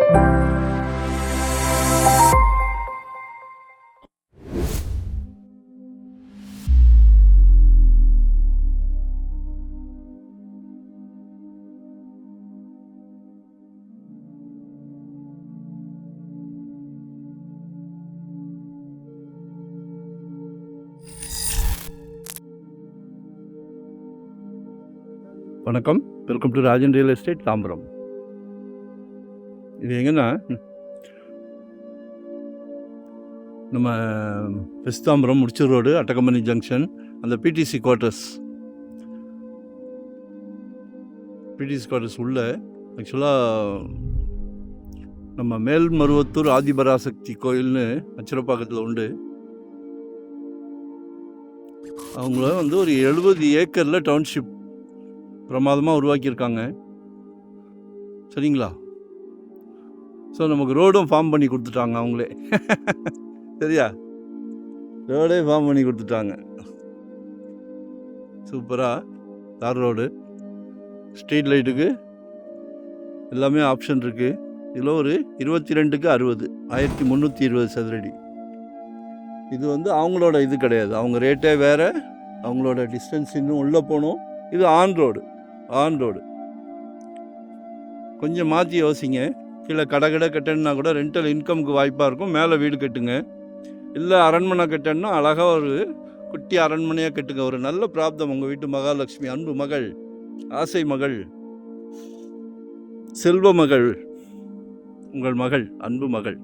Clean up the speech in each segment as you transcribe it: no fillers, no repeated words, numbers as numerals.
வணக்கம், welcome to Rajan real estate Tambaram. இது எங்கன்னா நம்ம வெஸ்ட் தாம்பரம் முடிச்சூர் ரோடு, அட்டகம்பனி ஜங்ஷன், அந்த பிடிசி குவார்ட்டர்ஸ் உள்ள ஆக்சுவலாக நம்ம மேல்மருவத்தூர் ஆதிபராசக்தி கோயில்னு அச்சிரப்பாக்கத்தில் உண்டு. அவங்கள வந்து ஒரு 70 ஏக்கரில் டவுன்ஷிப் பிரமாதமாக உருவாக்கியிருக்காங்க. சரிங்களா? ஸோ நமக்கு ரோடும் ஃபார்ம் பண்ணி கொடுத்துட்டாங்க அவங்களே. சரியா? ரோடே ஃபார்ம் பண்ணி கொடுத்துட்டாங்க. சூப்பராக தார் ரோடு, ஸ்ட்ரீட் லைட்டுக்கு எல்லாமே ஆப்ஷன் இருக்குது. இதில் ஒரு 22க்கு 60, 1320 சதுரடி. இது வந்து அவங்களோட இது கிடையாது, அவங்க ரேட்டே வேறு, அவங்களோட டிஸ்டன்ஸ் இன்னும் உள்ளே போகணும். இது ஆன் ரோடு கொஞ்சம் மாற்றி யோசிங்க. கீழே கடை கட்டணுன்னா கூட ரெண்டல் இன்கமுக்கு வாய்ப்பாக இருக்கும். மேலே வீடு கட்டுங்க, இல்லை அரண்மனை கட்டணுன்னா அழகாக ஒரு குட்டி அரண்மனையாக கட்டுங்க. ஒரு நல்ல பிராப்தம் உங்கள் வீட்டு மகாலட்சுமி, அன்பு மகள், ஆசை மகள், செல்வ மகள், உங்கள் மகள், அன்பு மகள்,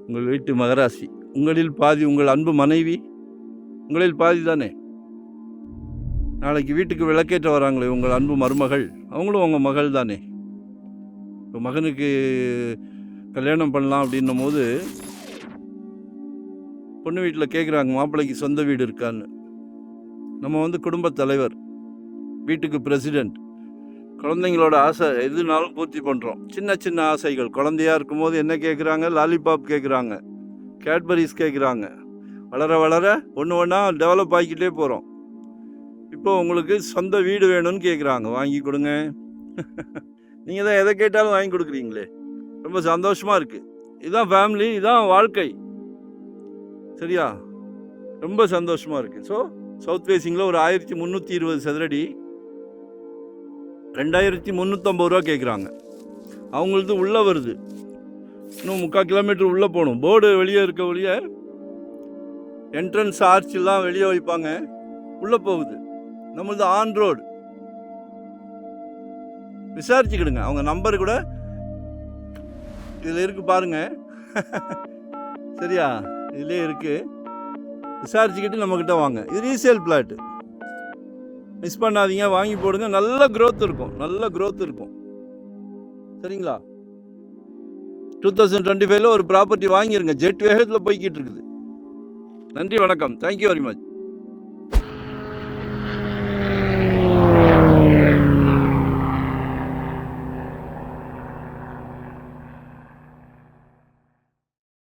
உங்கள் வீட்டு மகராசி, உங்களில் பாதி உங்கள் அன்பு மனைவி, உங்களில் பாதி தானே. நாளைக்கு வீட்டுக்கு விளக்கேற்ற வராங்களே உங்கள் அன்பு மருமகள், அவங்களும் உங்கள் மகள் தானே. இப்போ மகனுக்கு கல்யாணம் பண்ணலாம் அப்படின்னும் போது பொண்ணு வீட்டில் கேட்குறாங்க, மாப்பிள்ளைக்கு சொந்த வீடு இருக்கான்னு. நம்ம வந்து குடும்பத் தலைவர், வீட்டுக்கு பிரசிடெண்ட், குழந்தைங்களோட ஆசை எதுனாலும் பூர்த்தி பண்ணுறோம். சின்ன சின்ன ஆசைகள், குழந்தையாக இருக்கும்போது என்ன கேட்குறாங்க? லாலிபாப் கேட்குறாங்க, கேட்பரிஸ் கேட்குறாங்க. வளர வளர ஒன்று ஒன்றா டெவலப் ஆகிக்கிட்டே போகிறோம். இப்போ உங்களுக்கு சொந்த வீடு வேணும்னு கேட்குறாங்க, வாங்கி கொடுங்க. நீங்கள் தான் எதை கேட்டாலும் வாங்கி கொடுக்குறீங்களே, ரொம்ப சந்தோஷமாக இருக்குது. இதுதான் ஃபேமிலி, இதுதான் வாழ்க்கை. சரியா? ரொம்ப சந்தோஷமாக இருக்குது. ஸோ சவுத் ஃபேஸிங்கில் ஒரு 1320 சதுரடி 2350 ரூபா கேட்குறாங்க. அவங்களது உள்ளே வருது, இன்னும் 3/4 கிலோமீட்டர் உள்ளே போகணும். போர்டு வெளியே இருக்க வெளியே என்ட்ரன்ஸ் ஆர்ச்செல்லாம் வெளியே வைப்பாங்க, உள்ளே போகுது. நம்மளது ஆன் ரோடு. விசாரிச்சுக்கிடுங்க, அவங்க நம்பர் கூட இதில் இருக்குது பாருங்க. சரியா? இதிலே இருக்குது, விசாரிச்சுக்கிட்டு நம்மக்கிட்ட வாங்க. இது ரீசேல் பிளாட்டு, மிஸ் பண்ணாதீங்க, வாங்கி போடுங்க. நல்ல க்ரோத் இருக்கும். சரிங்களா? 2025 ஒரு ப்ராப்பர்ட்டி வாங்கிருங்க, ஜெட் வேகத்தில் போய்கிட்டு இருக்குது. நன்றி, வணக்கம், தேங்க்யூ வெரி மச்.